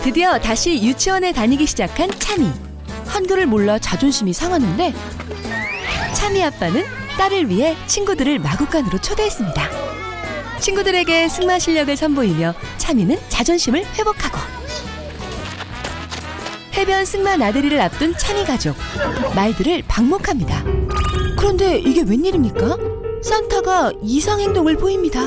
드디어 다시 유치원에 다니기 시작한 참이. 한글을 몰라 자존심이 상하는데 참이 아빠는 딸을 위해 친구들을 마구간으로 초대했습니다. 친구들에게 승마 실력을 선보이며 참이는 자존심을 회복하고 해변 승마 나들이를 앞둔 참이 가족. 말들을 방목합니다. 그런데 이게 웬일입니까? 산타가 이상 행동을 보입니다.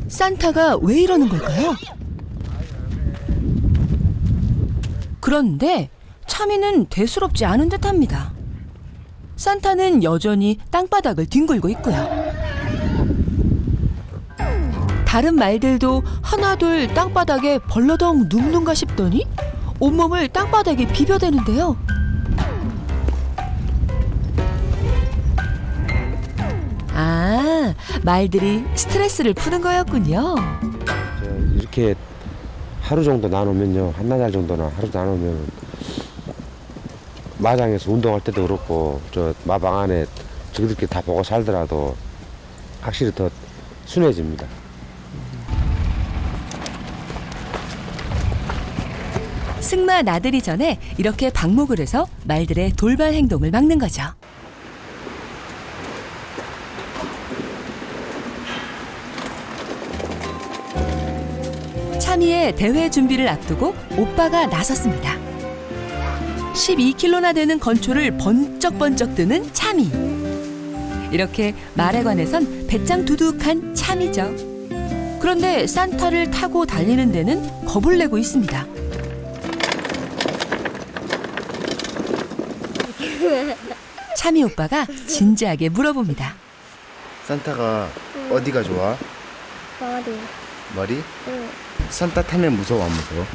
산타가 왜 이러는 걸까요? 그런데 참이는 대수롭지 않은 듯합니다. 산타는 여전히 땅바닥을 뒹굴고 있고요. 다른 말들도 하나둘 땅바닥에 벌러덩 눕는가 싶더니 온몸을 땅바닥에 비벼대는데요. 아, 말들이 스트레스를 푸는 거였군요. 이렇게 하루 정도 나누면요, 한나절 정도나 하루 나누면 마장에서 운동할 때도 그렇고 저 마방 안에 저희들끼리 다 보고 살더라도 확실히 더 순해집니다. 승마 나들이 전에 이렇게 방목을 해서 말들의 돌발 행동을 막는 거죠. 참이의 대회 준비를 앞두고 오빠가 나섰습니다. 12kg나 되는 건초를 번쩍번쩍 드는 참이. 이렇게 말에 관해선 배짱 두둑한 참이죠. 그런데 산타를 타고 달리는 데는 겁을 내고 있습니다. 참이 오빠가 진지하게 물어봅니다. 산타가 어디가 좋아? 머리. 머리? 응. 산타 타면 무서워 안 무서워?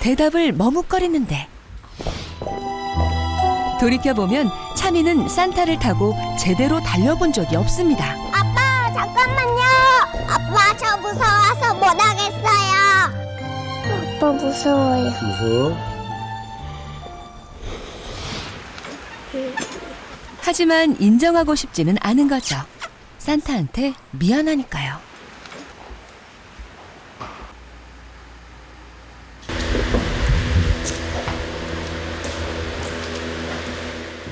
대답을 머뭇거리는데 돌이켜보면 참이는 산타를 타고 제대로 달려본 적이 없습니다. 아빠, 잠깐만요. 아빠, 저 무서워서 못 하겠어요. 아빠 무서워요. 무서워? 하지만 인정하고 싶지는 않은 거죠. 산타한테 미안하니까요.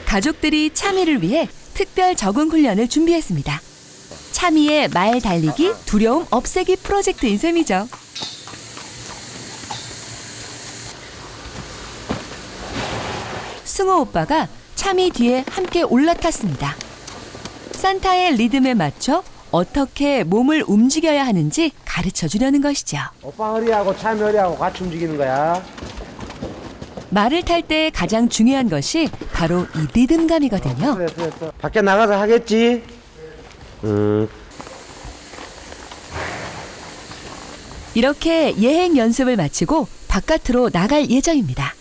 가족들이 참이를 위해 특별 적응 훈련을 준비했습니다. 참이의 말 달리기 두려움 없애기 프로젝트인 셈이죠. 승호 오빠가 참이 뒤에 함께 올라탔습니다. 산타의 리듬에 맞춰 어떻게 몸을 움직여야 하는지 가르쳐 주려는 것이죠. 오빠 허리하고 참이 허리하고 같이 움직이는 거야. 말을 탈 때 가장 중요한 것이 바로 이 리듬감이거든요. 됐어. 밖에 나가서 하겠지? 이렇게 예행 연습을 마치고 바깥으로 나갈 예정입니다.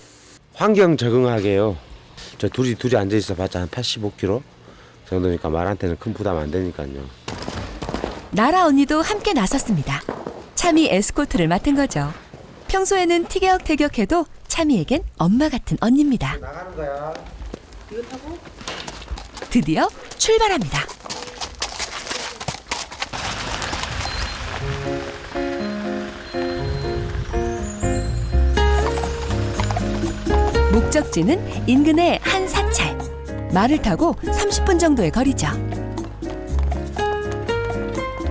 환경 적응하게요. 저 둘이 앉아 있어 봤자 한 85kg 정도니까 말한테는 큰 부담 안 되니까요. 나라 언니도 함께 나섰습니다. 참이 에스코트를 맡은 거죠. 평소에는 티격태격해도 참이에겐 엄마 같은 언니입니다. 나가는 거야. 드디어 출발합니다. 목적지는 인근의 한 사찰. 말을 타고 30분 정도의 거리죠.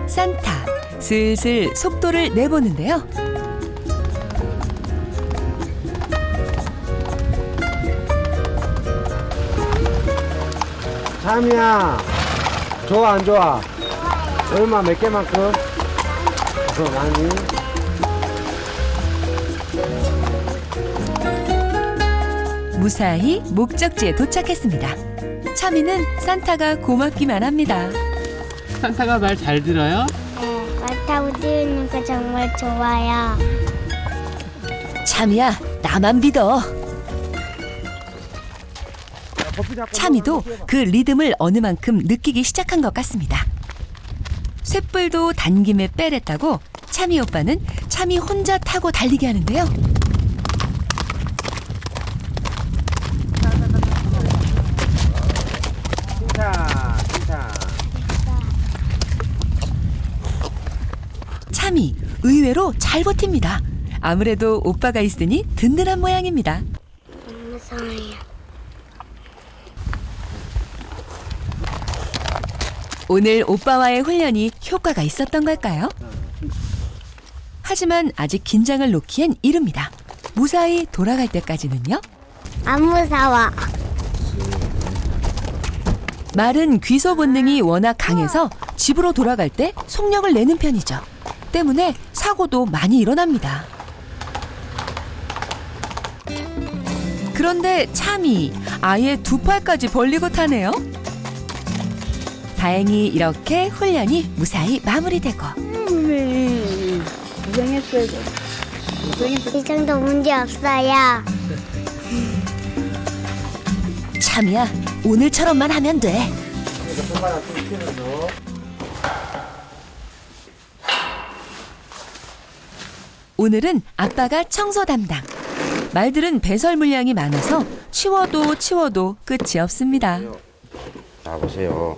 산타, 슬슬 속도를 내보는데요. 참이야, 좋아 안 좋아? 얼마 몇 개만큼? 많이. 무사히 목적지에 도착했습니다. 참이는 산타가 고맙기만 합니다. 산타가 말 잘 들어요? 네, 말 타고 뛰는 거 정말 좋아요. 참이야, 나만 믿어. 참이도 그 리듬을 어느 만큼 느끼기 시작한 것 같습니다. 쇳불도 단김에 빼랬다고 참이 오빠는 참이 혼자 타고 달리게 하는데요. 참이 의외로 잘 버팁니다. 아무래도 오빠가 있으니 든든한 모양입니다. 무서워요. 오늘 오빠와의 훈련이 효과가 있었던 걸까요? 하지만 아직 긴장을 놓기엔 이릅니다. 무사히 돌아갈 때까지는요. 안 무서워. 말은 귀소 본능이 워낙 강해서 집으로 돌아갈 때 속력을 내는 편이죠. 때문에 사고도 많이 일어납니다. 그런데 참이 아예 두 팔까지 벌리고 타네요. 다행히 이렇게 훈련이 무사히 마무리되고 이 정도 문제 없어요. 참이야, 오늘처럼만 하면 돼. 오늘은 아빠가 청소 담당. 말들은 배설 물량이 많아서 치워도 끝이 없습니다. 자, 보세요.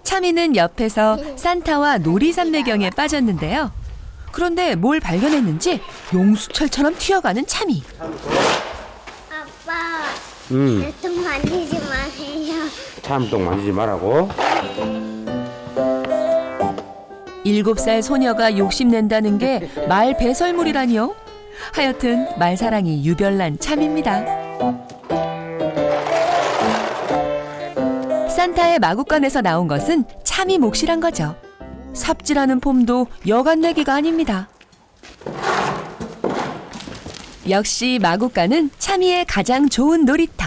참이는 옆에서 산타와 놀이산매경에 빠졌는데요. 그런데 뭘 발견했는지 용수철처럼 튀어가는 참이. 아빠, 내 똥 만지지 마세요. 참똥 만지지 말라고. 7살 소녀가 욕심낸다는 게 말 배설물이라니요? 하여튼 말사랑이 유별난 참입니다. 산타의 마구간에서 나온 것은 참이 몫이란 거죠. 삽질하는 폼도 여간 내기가 아닙니다. 역시 마구간은 참이의 가장 좋은 놀이터.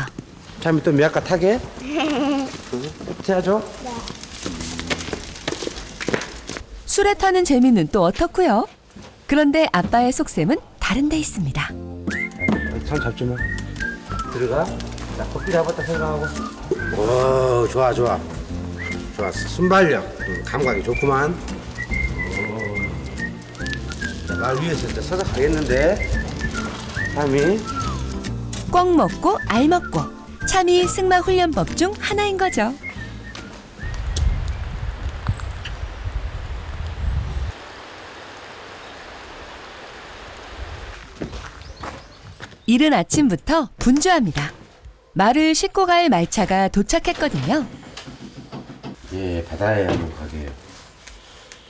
참이 또 미약가 타게? 해야죠. 술에 타는 재미는 또 어떻고요? 그런데 아빠의 속셈은 다른 데 있습니다. 손 잡지 마. 들어가. 자, 코피 잡았다 생각하고. 오, 좋아. 좋았어. 순발력. 감각이 좋구만. 자, 말 위에서 이제 서서 가겠는데. 참이. 꽉 먹고 알 먹고 참이 승마 훈련법 중 하나인 거죠. 이른 아침부터 분주합니다. 말을 싣고 갈 말차가 도착했거든요. 예, 바다에 한번 가게요.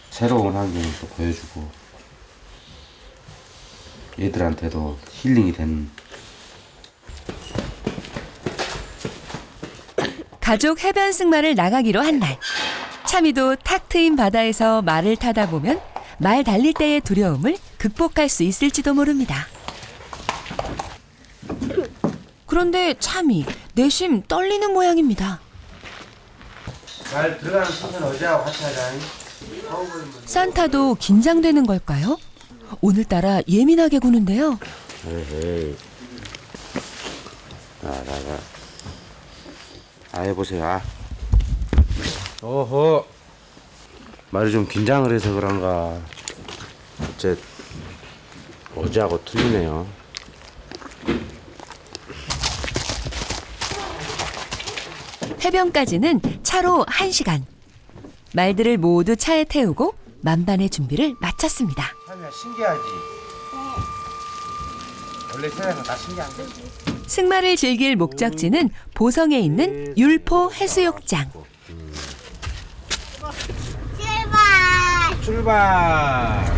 새로운 환경을 또 보여주고 얘들한테도 힐링이 되는. 가족 해변 승마를 나가기로 한 날. 참이도 탁 트인 바다에서 말을 타다 보면 말 달릴 때의 두려움을 극복할 수 있을지도 모릅니다. 그런데 참이 내심 떨리는 모양입니다. 말 들어가는 순서는 어제하고 같이 하자. 산타도 긴장되는 걸까요? 오늘따라 예민하게 구는데요. 에헤이. 자. 해보세요. 어허. 말이 좀 긴장을 해서 그런가. 어제하고 틀리네요. 해변까지는 차로 1시간. 말들을 모두 차에 태우고 만반의 준비를 마쳤습니다. 참이야, 신기하지? 원래 세상에서 다 신기한데? 승마를 즐길 목적지는 보성에 있는 율포 해수욕장. 출발!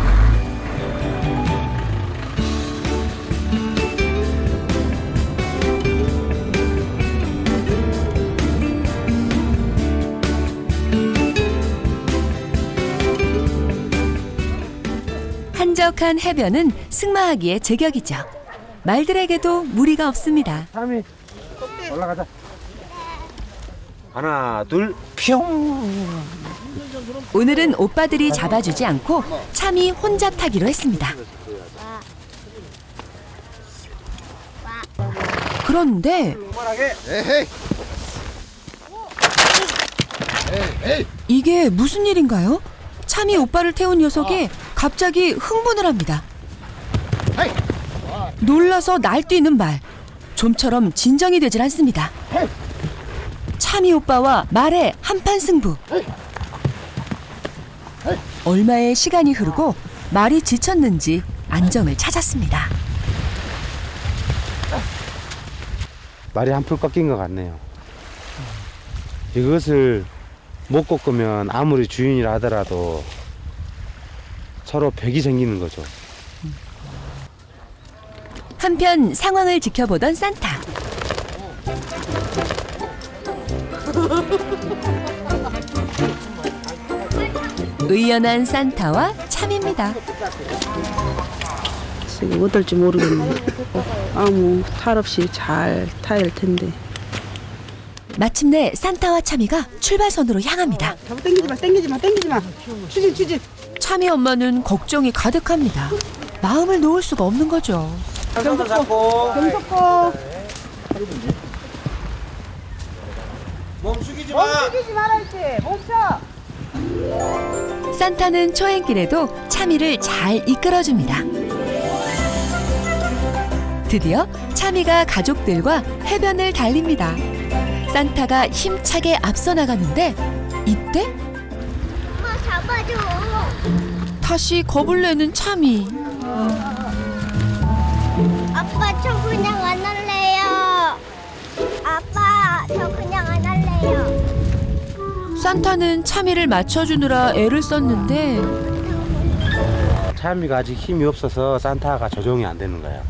한적한 해변은 승마하기에 제격이죠. 말들에게도 무리가 없습니다. 참이 올라가자. 하나, 둘, 뿅! 오늘은 오빠들이 잡아주지 않고 참이 혼자 타기로 했습니다. 그런데 이게 무슨 일인가요? 참이 오빠를 태운 녀석이 갑자기 흥분을 합니다. 놀라서 날뛰는 말. 좀처럼 진정이 되질 않습니다. 참이 오빠와 말의 한판 승부. 얼마의 시간이 흐르고 말이 지쳤는지 안정을 찾았습니다. 말이 한풀 꺾인 것 같네요. 이것을 못 꺾으면 아무리 주인이라 하더라도 서로 벽이 생기는 거죠. 한편 상황을 지켜보던 산타. 의연한 산타와 참입니다. 지금 어떨지 모르겠네. 아무 탈 없이 잘 타야 할 텐데. 마침내 산타와 참이가 출발선으로 향합니다. 잡아 당기지 마. 추진. 참이 엄마는 걱정이 가득합니다. 마음을 놓을 수가 없는 거죠. 경석고. 멈추기지 마. 멈추지 말아야지. 멈춰. 산타는 초행길에도 참이를 잘 이끌어줍니다. 드디어 참이가 가족들과 해변을 달립니다. 산타가 힘차게 앞서 나가는데 이때 엄마 잡아줘. 다시 겁을 내는 참이. 아빠 저 그냥 안 할래요. 아빠 저 그냥 안 할래요. 산타는 참이를 맞춰주느라 애를 썼는데 참이가 아직 힘이 없어서 산타가 조정이 안 되는 거야.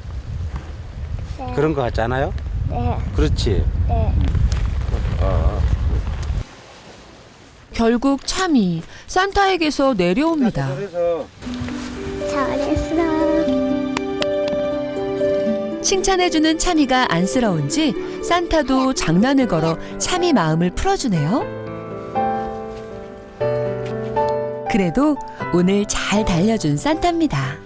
네. 그런 거 같지 않아요? 네. 그렇지. 네. 결국 참이 산타에게서 내려옵니다. 그래서 잘했어. 칭찬해주는 참이가 안쓰러운지 산타도 장난을 걸어 참이 마음을 풀어주네요. 그래도 오늘 잘 달려준 산타입니다.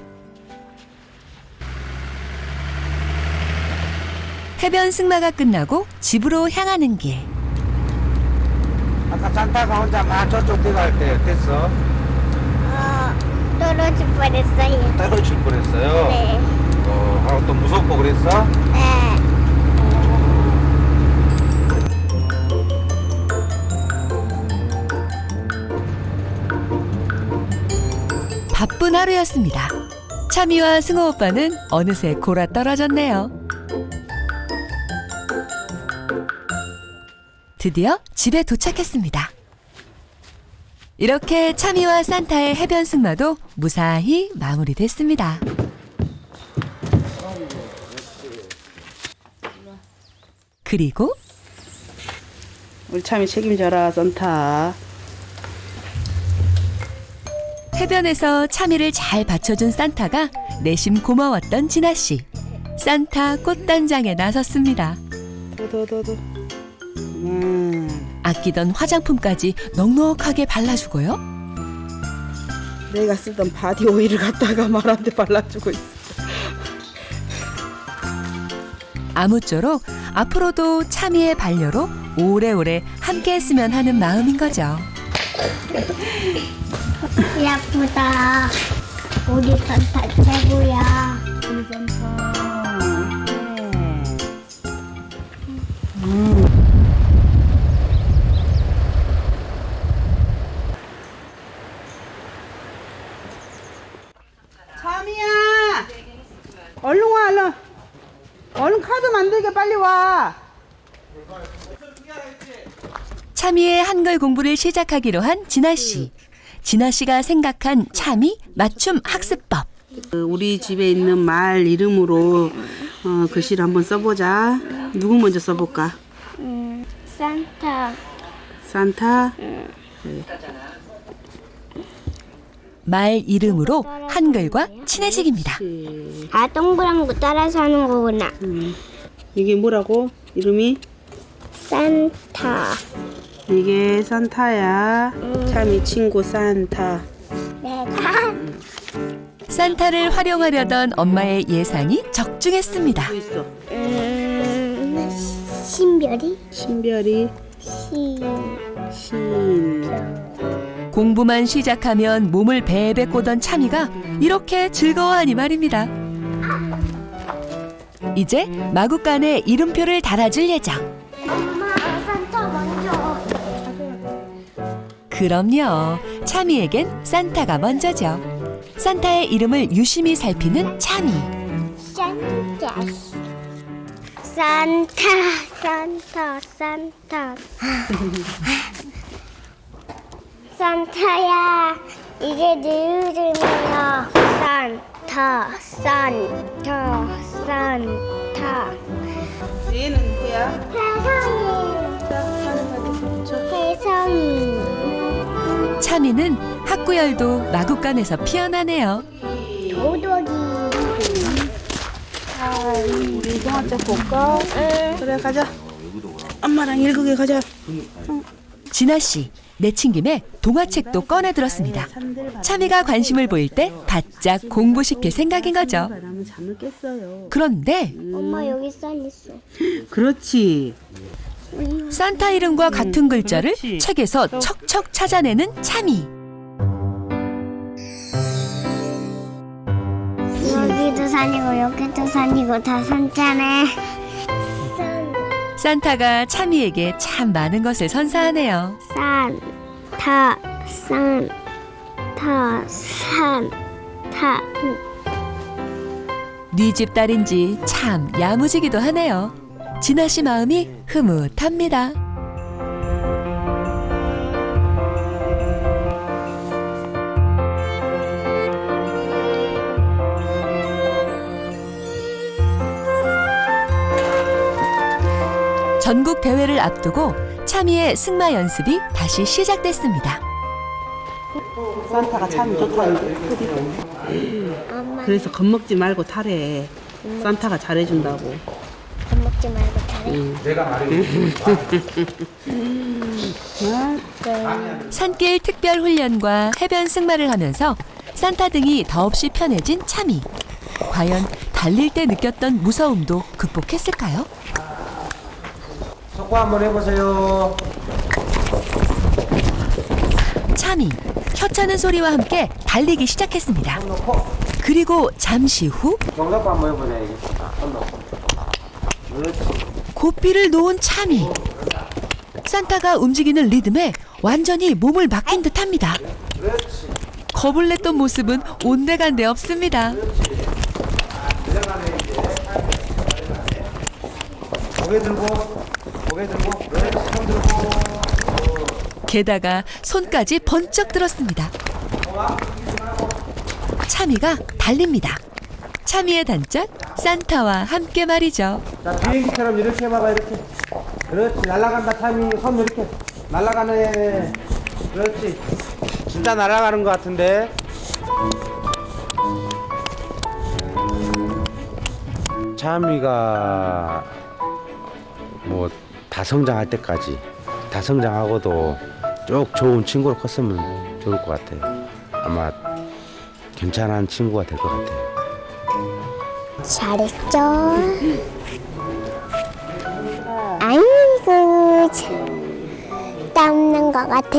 해변 승마가 끝나고 집으로 향하는 길. 아까 산타가 혼자 막 저쪽 뛰어갈 때 어땠어? 떨어질 뻔했어요. 떨어질 뻔했어요. 네. 또 무섭고 그랬어? 네. 바쁜 하루였습니다. 참이와 승호 오빠는 어느새 골아 떨어졌네요. 드디어 집에 도착했습니다. 이렇게 참이와 산타의 해변 승마도 무사히 마무리됐습니다. 그리고 우리 참이 책임져라 산타. 해변에서 참이를 잘 받쳐준 산타가 내심 고마웠던 진아 씨. 산타 꽃단장에 나섰습니다. 더. 아끼던 화장품까지 넉넉하게 발라주고요. 내가 쓰던 바디 오일을 갖다가 말한테 발라주고 있어. 아무쪼록 앞으로도 참이의 반려로 오래오래 함께했으면 하는 마음인 거죠. 예쁘다. 우리 산타 최고야. 우리 산타. 참이야. 얼른 와. 얼른 카드 만들게 빨리 와. 참이의 한글 공부를 시작하기로 한 진아 씨. 진아 씨가 생각한 참이 맞춤 학습법. 우리 집에 있는 말 이름으로 글씨를 한번 써보자. 누구 먼저 써볼까? 산타. 산타. 말 이름으로 한글과 친해지기입니다. 아, 동그란 거 따라서 하는 거구나. 이게 뭐라고? 이름이? 산타. 이게 산타야. 참이 친구 산타. 내가 산타를 활용하려던 엄마의 예상이 적중했습니다. 또 있어. 신별이? 신별이. 신. 공부만 시작하면 몸을 베베 꼬던 참이가 이렇게 즐거워하니 말입니다. 이제 마구간에 이름표를 달아줄 예정. 엄마, 산타 먼저. 그럼요. 차미에겐 산타가 먼저죠. 산타의 이름을 유심히 살피는 차미. 산타. 산타, 산타, 산타. 산타야, 이게 네 이름이야. 산타, 산타, 산타. 얘는 누구야? 혜성이. 차미는 학구열도 마구간에서 피어나네요. 도덕이. 우리 동화책 볼까? 그래 가자. 엄마랑 읽으게 가자. 진아 씨, 내친 김에 동화책도 꺼내 들었습니다. 차미가 관심을 보일 때 바짝 공부시킬 생각인 거죠. 바람은 잠을 깼어요. 그런데 엄마 여기 산 있어. 그렇지. 산타 이름과 같은 글자를 책에서 척척 찾아내는 차미. 여기도 산이고 여기도 산이고 다 산자네. 산타가 차미에게 참 많은 것을 선사하네요. 산타, 산타, 산타. 네 집 딸인지 참 야무지기도 하네요. 진아 씨 마음이 흐뭇합니다. 전국 대회를 앞두고 차미의 승마 연습이 다시 시작됐습니다. 산타가 참 좋다는데. 그래서 겁먹지 말고 타래. 산타가 잘해준다고. 겁먹지 말고 잘해. 산길 특별 훈련과 해변 승마를 하면서 산타 등이 더없이 편해진 차미. 과연 달릴 때 느꼈던 무서움도 극복했을까요? 속고 한번 해보세요. 차미, 혀차는 소리와 함께 달리기 시작했습니다. 그리고 잠시 후 경사고 한번 해보자 이게. 손 놓고. 그렇지. 고삐를 놓은 차미. 산타가 움직이는 리듬에 완전히 몸을 맡긴 듯합니다. 겁을 냈던 모습은 온데간데 없습니다. 고개 들고, 고개 들고, 그렇지. 손 들고. 게다가 손까지 번쩍 들었습니다. 차미가 달립니다. 차미의 단짝 산타와 함께 말이죠. 자, 비행기처럼 이렇게 해봐봐, 이렇게. 그렇지. 날아간다, 타이밍. 손 이렇게. 날아가네. 그렇지. 진짜 날아가는 것 같은데. 차미가 뭐 다 성장할 때까지 다 성장하고도 쭉 좋은 친구로 컸으면 좋을 것 같아요. 아마 괜찮은 친구가 될 것 같아요. 잘했죠? 아이고, 참. 땀난 것 같아.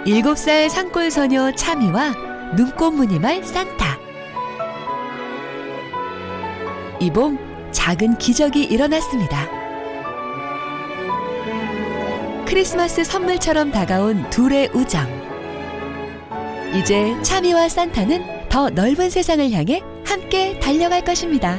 일곱 살 산골 소녀 차미와 눈꽃 무늬말 산타. 이 봄 작은 기적이 일어났습니다. 크리스마스 선물처럼 다가온 둘의 우정. 이제 차미와 산타는 더 넓은 세상을 향해 함께 달려갈 것입니다.